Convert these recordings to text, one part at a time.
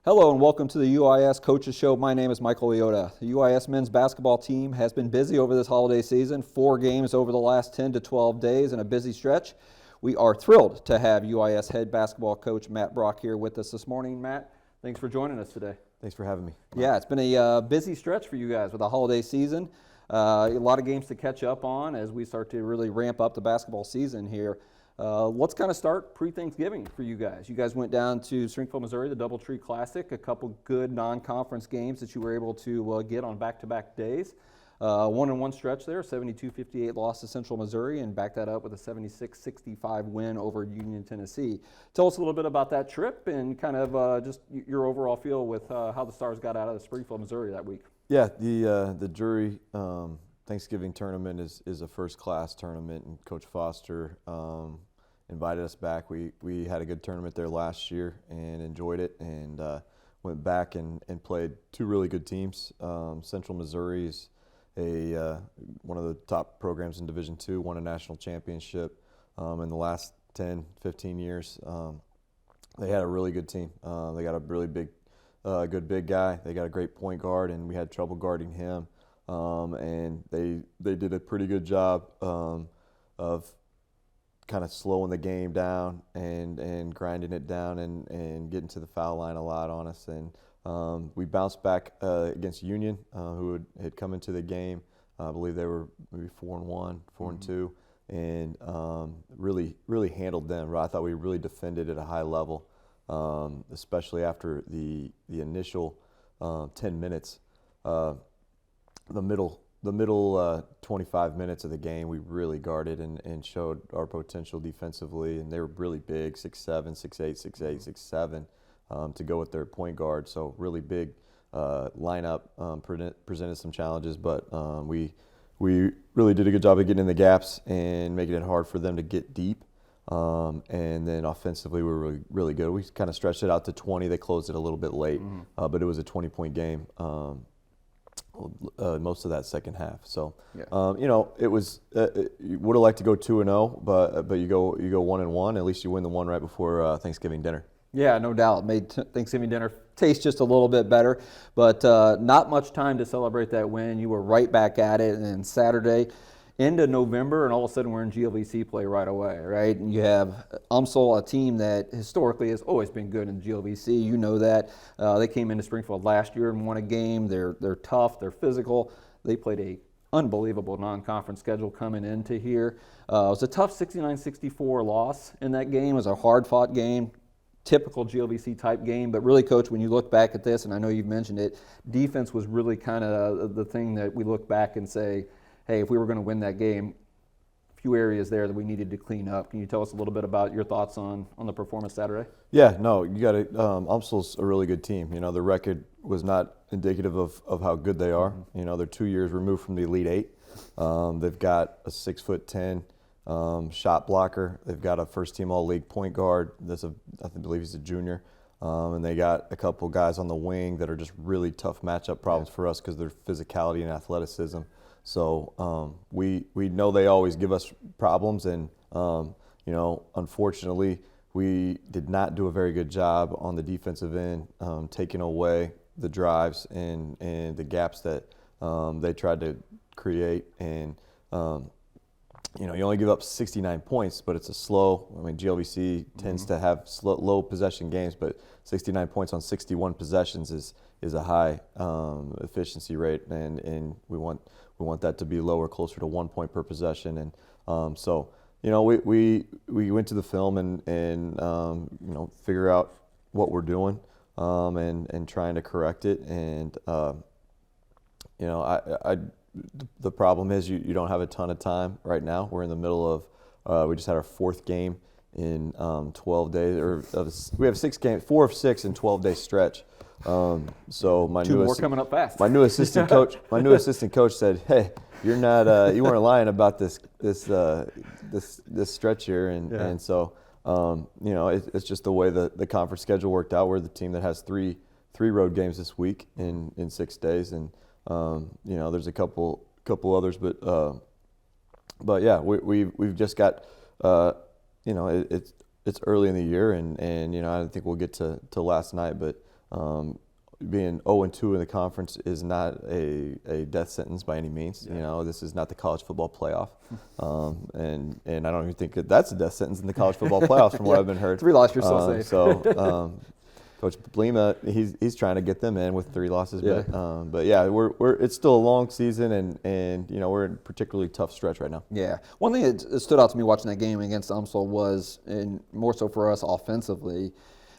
Hello and welcome to the UIS Coaches Show. My name is Michael Leotta. The UIS men's basketball team has been busy over this holiday season, 4 games over the last 10 to 12 days in a busy stretch. We are thrilled to have UIS head basketball coach Matt Brock here with us this morning. Matt, thanks for joining us today. Thanks for having me. Yeah, it's been a busy stretch for you guys with the holiday season. A lot of games to catch up on as we start to really ramp up the basketball season here. Let's kind of start pre-Thanksgiving for you guys. You guys went down to Springfield, Missouri, the Doubletree Classic, a couple good non-conference games that you were able to get on back-to-back days. 1-1 stretch there, 72-58 loss to Central Missouri, and back that up with a 76-65 win over Union, Tennessee. Tell us a little bit about that trip and kind of just your overall feel with how the Stars got out of the Springfield, Missouri that week. Yeah, the jury Thanksgiving tournament is a first-class tournament, and Coach Foster invited us back. We had a good tournament there last year and enjoyed it, and went back and played 2 really good teams. Central Missouri is one of the top programs in Division II, won a national championship in the last 10, 15 years. They had a really good team. They got a really good big guy. They got a great point guard, and we had trouble guarding him. And they did a pretty good job of kind of slowing the game down and grinding it down and getting to the foul line a lot on us. And we bounced back against Union, who had come into the game. I believe they were maybe 4-1, 4-2, and really handled them. I thought we really defended at a high level, especially after the initial 10 minutes. The middle 25 minutes of the game, we really guarded and showed our potential defensively, and they were really big, 6'7", 6'8", 6'8", 6'7", to go with their point guard. So really big lineup, presented some challenges, but we really did a good job of getting in the gaps and making it hard for them to get deep. And then offensively, we were really good. We kind of stretched it out to 20. They closed it a little bit late, but it was a 20-point game. Most of that second half. So, yeah. It was. You would have liked to go 2-0, but you go 1-1. At least you win the one right before Thanksgiving dinner. Yeah, no doubt. Made Thanksgiving dinner taste just a little bit better, but not much time to celebrate that win. You were right back at it, and then Saturday into November, and all of a sudden we're in GLVC play right away, right? And you have UMSL, a team that historically has always been good in GLVC. You know that. They came into Springfield last year and won a game. They're tough. They're physical. They played a unbelievable non-conference schedule coming into here. It was a tough 69-64 loss in that game. It was a hard-fought game. Typical GLVC type game, but really, Coach, when you look back at this, and I know you've mentioned it, defense was really kind of the thing that we look back and say, hey, if we were going to win that game, a few areas there that we needed to clean up. Can you tell us a little bit about your thoughts on the performance Saturday? Yeah, no, you got it. UMSL's a really good team. The record was not indicative of how good they are. They're 2 years removed from the Elite Eight. They've got a 6'10" shot blocker. They've got a first-team All-League point guard. I believe he's a junior. And they got a couple guys on the wing that are just really tough matchup problems for us because of their physicality and athleticism. So we know they always give us problems, and unfortunately, we did not do a very good job on the defensive end, taking away the drives and the gaps that they tried to create. And you only give up 69 points, but it's a slow. GLVC tends to have low possession games, but 69 points on 61 possessions is a high efficiency rate, and we want that to be lower, closer to 1 point per possession. And so we went to the film and figure out what we're doing and trying to correct it. And the problem is you don't have a ton of time right now. We're in the middle of we just had our 4th game in 12 days, we have 6 games, 4 of 6 in 12-day stretch. So my 2 more coming up fast. My new assistant coach said, "Hey, you're not you weren't lying about this stretch here," and so it's just the way the conference schedule worked out. We're the team that has three road games this week in 6 days, and there's a couple others, but yeah, we've just got it's early in the year, and I think we'll get to last night, but Being 0-2 in the conference is not a death sentence by any means. Yeah. This is not the college football playoff, and I don't even think that's a death sentence in the college football playoffs from what I've been heard. 3 losses, you're still safe. So Coach Blima, he's trying to get them in with 3 losses, Yeah. but yeah, it's still a long season, and we're in a particularly tough stretch right now. Yeah. One thing that stood out to me watching that game against UMSL was, and more so for us offensively,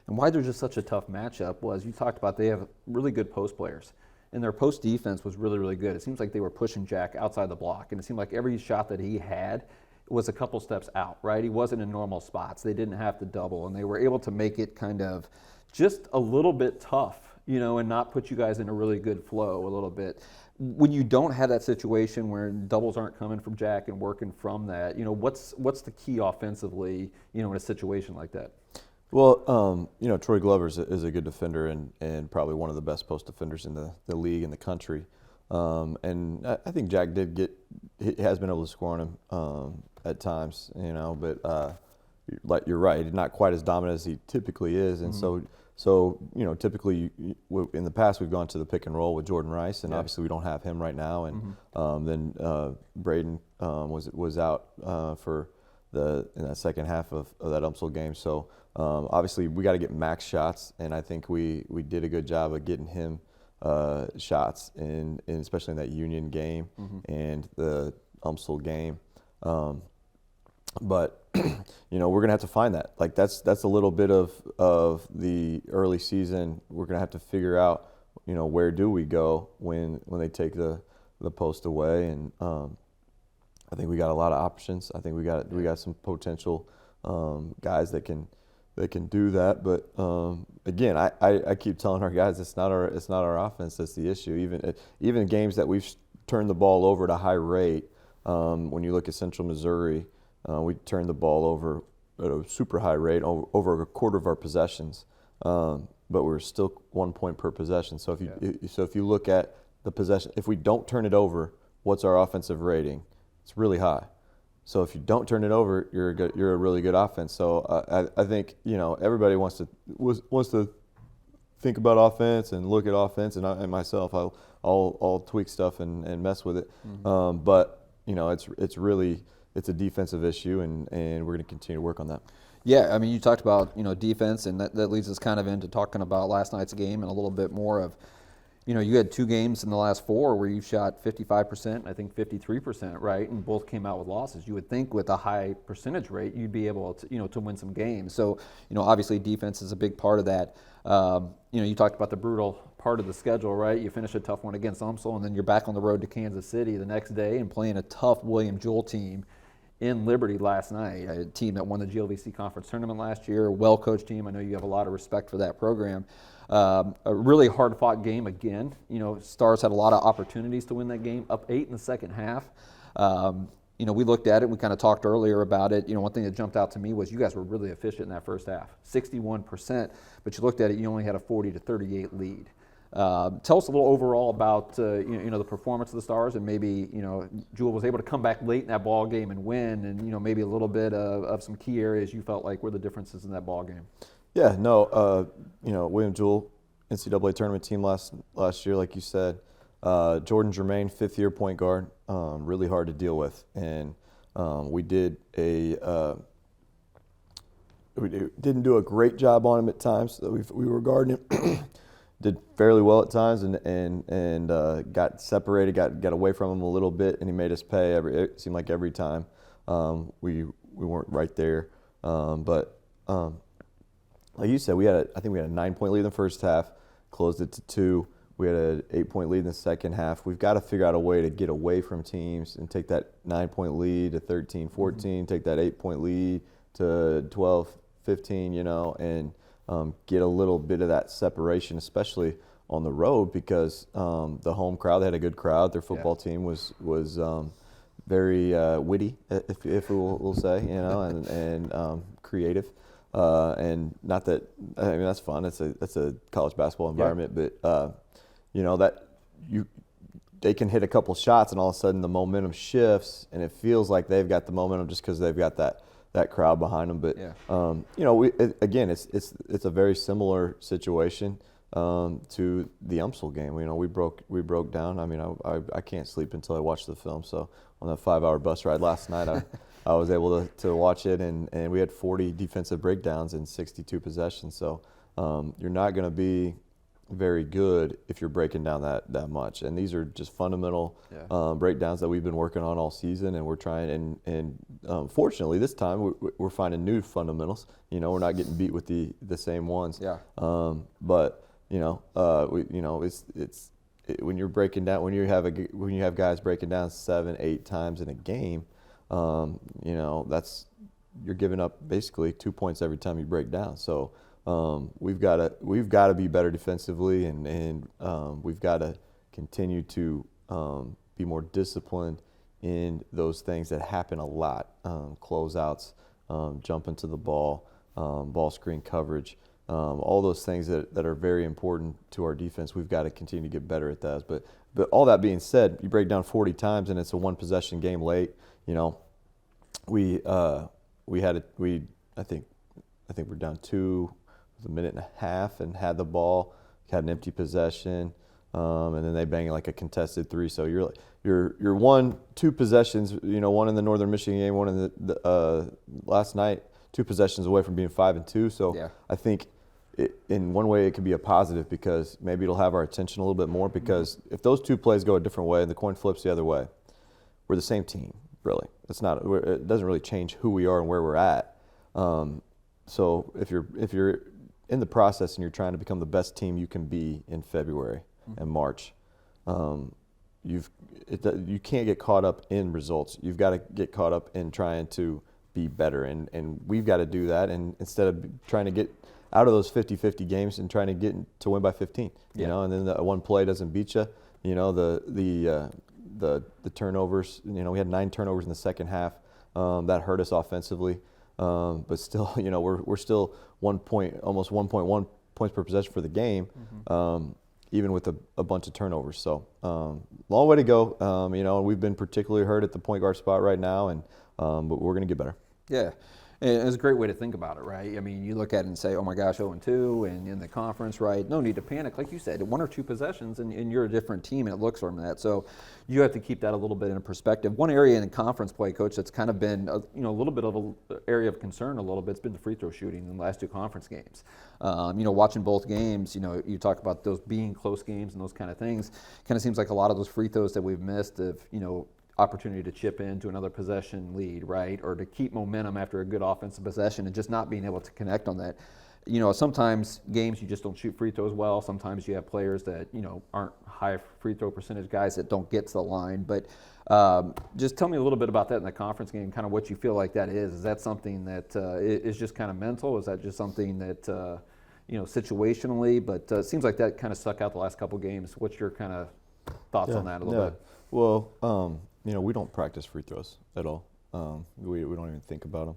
and why they're just such a tough matchup was you talked about they have really good post players. And their post defense was really, really good. It seems like they were pushing Jack outside the block. And it seemed like every shot that he had was a couple steps out, right? He wasn't in normal spots. They didn't have to double. And they were able to make it kind of just a little bit tough, and not put you guys in a really good flow a little bit. When you don't have that situation where doubles aren't coming from Jack and working from that, what's the key offensively, in a situation like that? Well, Troy Glover is a good defender and probably one of the best post defenders in the league in the country. And I think Jack has been able to score on him at times, but like you're right, not quite as dominant as he typically is. And so typically in the past we've gone to the pick and roll with Jordan Rice, and obviously we don't have him right now. And then Braden was out for in that second half of that UMSL game. So obviously we got to get max shots, and I think we did a good job of getting him shots, in especially in that Union game and the UMSL game. But we're gonna have to find that. Like that's a little bit of the early season. We're gonna have to figure out where do we go when they take the post away, and I think we got a lot of options. I think we got some potential guys that can do that. But again, I keep telling our guys it's not our offense that's the issue. Even games that we've turned the ball over at a high rate. When you look at Central Missouri, we turned the ball over at a super high rate, over a quarter of our possessions. But we're still 1 point per possession. So if you look at the possession, if we don't turn it over, what's our offensive rating? It's really high. So if you don't turn it over, you're a really good offense. So I think everybody wants to think about offense and look at offense, and myself, I'll tweak stuff and mess with it. But it's a defensive issue, and we're going to continue to work on that. Yeah, I mean, you talked about defense, and that leads us kind of into talking about last night's game and a little bit more of. You had 2 games in the last 4 where you shot 55%, I think 53%, right? And both came out with losses. You would think with a high percentage rate, you'd be able to, to win some games. So, obviously defense is a big part of that. You talked about the brutal part of the schedule, right? You finish a tough one against UMSL, and then you're back on the road to Kansas City the next day and playing a tough William Jewell team in Liberty last night, a team that won the GLVC conference tournament last year, a well-coached team. I know you have a lot of respect for that program. A really hard-fought game again. Stars had a lot of opportunities to win that game, up 8 in the second half. We looked at it. We kind of talked earlier about it. One thing that jumped out to me was you guys were really efficient in that first half, 61%. But you looked at it, you only had a 40-38 lead. Tell us a little overall about the performance of the Stars, and maybe Jewell was able to come back late in that ball game and win, and maybe a little bit of some key areas you felt like were the differences in that ball game. Yeah, no, William Jewell, NCAA tournament team last year, like you said. Jordan Germain, 5th-year point guard, really hard to deal with, and we didn't do a great job on him at times. We were guarding him, did fairly well at times, and got separated, got away from him a little bit, and he made us pay. It seemed like every time we weren't right there, but. Like you said, I think we had a 9-point lead in the first half, closed it to 2. We had an 8-point lead in the second half. We've got to figure out a way to get away from teams and take that 9-point lead to 13, 14, take that 8-point lead to 12, 15, and get a little bit of that separation, especially on the road, because the home crowd, they had a good crowd. Their football team was very witty, if we'll say, and creative. And not that, I mean, that's fun. That's a college basketball environment, but they can hit a couple shots, and all of a sudden the momentum shifts, and it feels like they've got the momentum just because they've got that crowd behind them. But again, it's a very similar situation. to the UMSL game. We broke down. I mean, I can't sleep until I watch the film. So on that 5-hour bus ride last night, I was able to watch it, and we had 40 defensive breakdowns in 62 possessions. So you're not going to be very good if you're breaking down that much. And these are just fundamental breakdowns that we've been working on all season, and we're trying. And fortunately, this time we're finding new fundamentals. We're not getting beat with the same ones. Yeah. But it's when you're breaking down, when you have guys breaking down 7-8 times in a game, you're giving up basically 2 points every time you break down. So we've got to be better defensively, and we've got to continue to be more disciplined in those things that happen a lot: closeouts, jumping to the ball, ball screen coverage. All those things that are very important to our defense. We've got to continue to get better at that. But all that being said, you break down 40 times and it's a 1-possession game late. I think we're down 2 with a minute and a half and had the ball, had an empty possession, and then they bang like a contested 3. So you're 1-2 possessions. One in the Northern Michigan game, one in the last night. 2 possessions away from being 5-2. So yeah. I think in one way it could be a positive, because maybe it'll have our attention a little bit more, because if those 2 plays go a different way and the coin flips the other way, we're the same team, really. It doesn't really change who we are and where we're at. So if you're in the process and you're trying to become the best team you can be in February and March, you can't get caught up in results. You've got to get caught up in trying to be better, and we've got to do that. And instead of trying to get out of those 50-50 games and trying to get to win by 15, and then the one play doesn't beat you. The turnovers. We had 9 turnovers in the second half. That hurt us offensively, but still, we're still almost 1.1 points per possession for the game, even with a bunch of turnovers. So long way to go. We've been particularly hurt at the point guard spot right now, and but we're going to get better. Yeah. And it's a great way to think about it, right? I mean, you look at it and say, oh my gosh, 0-2, and in the conference, right? No need to panic. Like you said, 1 or 2 possessions, and you're a different team, and it looks from that. So you have to keep that a little bit in perspective. One area in conference play, Coach, that's kind of been a little bit of an area of concern it's been the free throw shooting in the last 2 conference games. Watching both games, you talk about those being close games and those kind of things. Kind of seems like a lot of those free throws that we've missed have, opportunity to chip into another possession lead, right? Or to keep momentum after a good offensive possession, and just not being able to connect on that. Sometimes games you just don't shoot free throws well. Sometimes you have players that, aren't high free throw percentage guys that don't get to the line. But just tell me a little bit about that in the conference game, kind of what you feel like that is. Is that something that is just kind of mental? Is that just something that, situationally? But it seems like that kind of stuck out the last couple games. What's your kind of thoughts on that a little bit? Well, we don't practice free throws at all. We don't even think about them.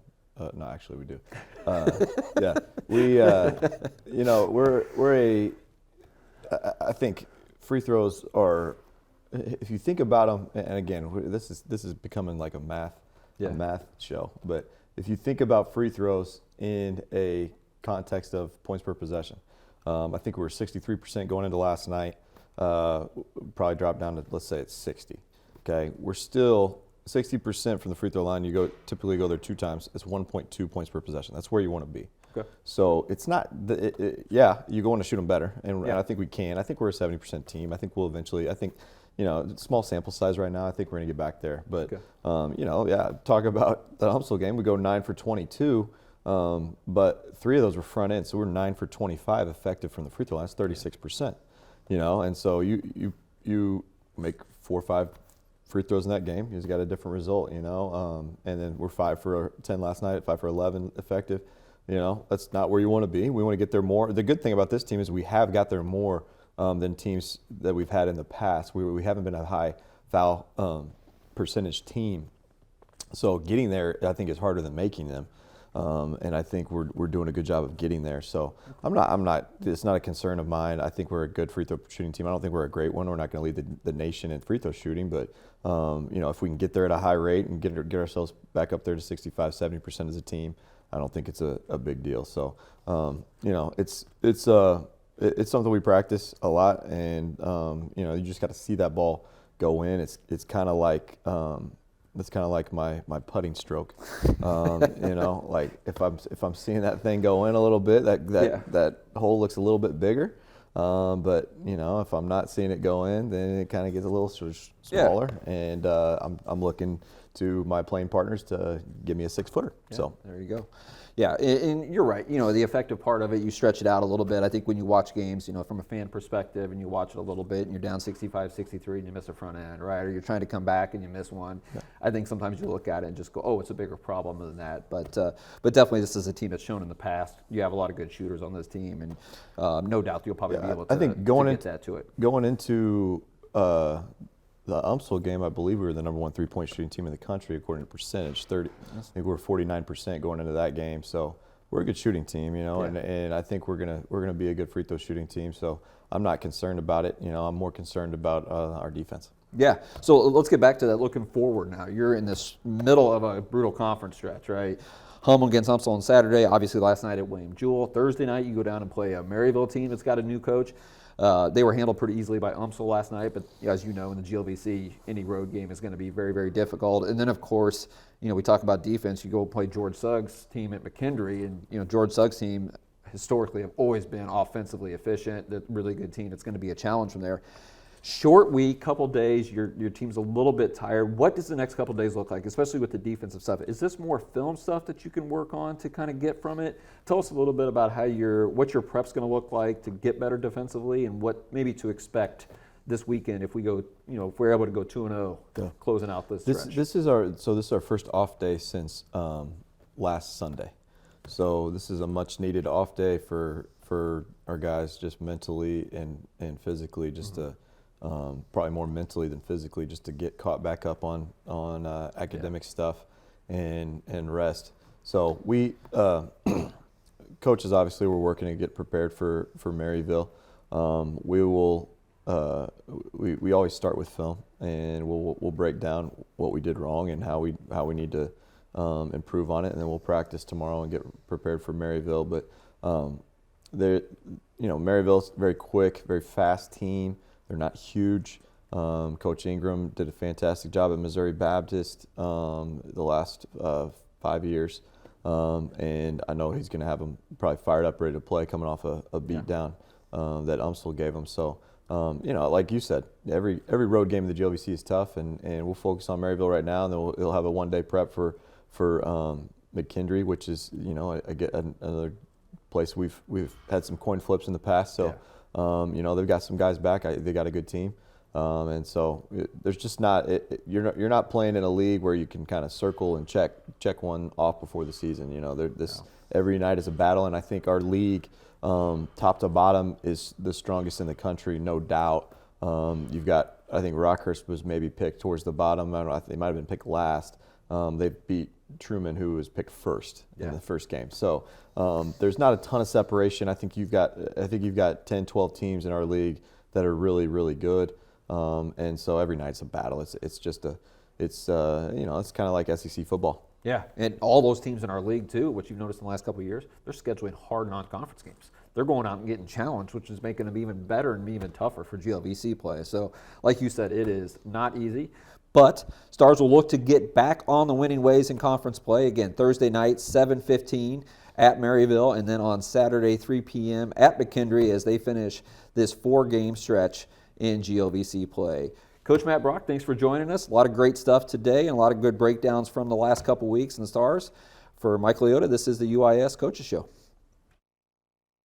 No, actually we do. Yeah, I think free throws are, if you think about them, and again, this is becoming like a math show. But if you think about free throws in a context of points per possession, I think we were 63% going into last night. Probably dropped down to, let's say it's 60. Okay, we're still 60% from the free throw line. You typically go there 2 times. It's 1.2 points per possession. That's where you want to be. Okay. So it's not, you go want to shoot them better, and I think we can. I think we're a 70% team. I think we'll eventually. I think, small sample size right now. I think we're going to get back there. But talk about the UMSL game. We go 9 for 22, but 3 of those were front end. So we're 9 for 25 effective from the free throw line. That's 36%. And so you make 4 or 5 free throws in that game, you just got a different result, and then we're 5 for 10 last night, 5 for 11 effective. That's not where you want to be. We want to get there more. The good thing about this team is we have got there more than teams that we've had in the past. We haven't been a high foul percentage team, so getting there I think is harder than making them. And I think we're doing a good job of getting there. So I'm not. It's not a concern of mine. I think we're a good free throw shooting team. I don't think we're a great one. We're not going to lead the nation in free throw shooting, but if we can get there at a high rate and get ourselves back up there to 65-70% as a team, I don't think it's a big deal. So it's it's something we practice a lot, and you just got to see that ball go in. It's kind of like my putting stroke. Like if I'm seeing that thing go in a little bit, that hole looks a little bit bigger. But if I'm not seeing it go in, then it kind of gets a little smaller. Yeah. And I'm looking to my playing partners to give me a 6-footer. Yeah, so there you go. Yeah, and you're right. The effective part of it, you stretch it out a little bit. I think when you watch games, from a fan perspective, and you watch it a little bit, and you're down 65, 63, and you miss a front end, right? Or you're trying to come back and you miss one. Yeah. I think sometimes you look at it and just go, oh, it's a bigger problem than that. But definitely, this is a team that's shown in the past. You have a lot of good shooters on this team, and no doubt you'll probably be able to, get that to it. Going into the UMSL game, I believe we were the number 1 3-point shooting team in the country according to percentage. I think we were 49% going into that game. So we're a good shooting team, and I think we're gonna be a good free throw shooting team. So I'm not concerned about it. I'm more concerned about our defense. Yeah. So let's get back to that. Looking forward now, you're in this middle of a brutal conference stretch, right? Home against UMSL on Saturday. Obviously, last night at William Jewell. Thursday night, you go down and play a Maryville team that's got a new coach. They were handled pretty easily by UMSL last night, but as you know, in the GLVC, any road game is going to be very, very difficult. And then, of course, we talk about defense. You go play George Suggs' team at McKendree, and George Suggs' team historically have always been offensively efficient. They're a really good team. It's going to be a challenge from there. Short week, couple days, your team's a little bit tired. What does the next couple days look like, especially with the defensive stuff? Is this more film stuff that you can work on to kind of get from it? Tell us a little bit about what your prep's going to look like to get better defensively, and what maybe to expect this weekend if we go, if we're able to go 2-0, closing out this stretch. This is our first off day since last Sunday. So this is a much needed off day for our guys, just mentally and physically, just to. Probably more mentally than physically, just to get caught back up on academic stuff and rest. So we coaches obviously we're working to get prepared for Maryville. We will we always start with film, and we'll break down what we did wrong and how we need to improve on it, and then we'll practice tomorrow and get prepared for Maryville. But Maryville's a very quick, very fast team. They're not huge. Coach Ingram did a fantastic job at Missouri Baptist the last 5 years, and I know he's going to have them probably fired up, ready to play, coming off a beat down that UMSL gave them. So, like you said, every road game in the GLVC is tough, and we'll focus on Maryville right now, and then we'll have a one-day prep for McKendree, which is another place we've had some coin flips in the past. So. Yeah. They've got some guys back. They got a good team, and so there's just not. You're not playing in a league where you can kind of circle and check one off before the season. Every night is a battle, and I think our league, top to bottom, is the strongest in the country, no doubt. You've got, I think Rockhurst was maybe picked towards the bottom. I don't know. They might have been picked last. They beat Truman, who was picked first in the first game. So there's not a ton of separation. I think you've got 10, 12 teams in our league that are really, really good. And so every night's a battle. It's kind of like SEC football. Yeah, and all those teams in our league too, which you've noticed in the last couple of years, they're scheduling hard non-conference games. They're going out and getting challenged, which is making them even better and even tougher for GLVC play. So, like you said, it is not easy. But Stars will look to get back on the winning ways in conference play. Again, Thursday night, 7:15 at Maryville, and then on Saturday, 3 p.m. at McKendree as they finish this 4-game stretch in GLVC play. Coach Matt Brock, thanks for joining us. A lot of great stuff today and a lot of good breakdowns from the last couple weeks in the Stars. For Michael Leotta, this is the UIS Coaches Show.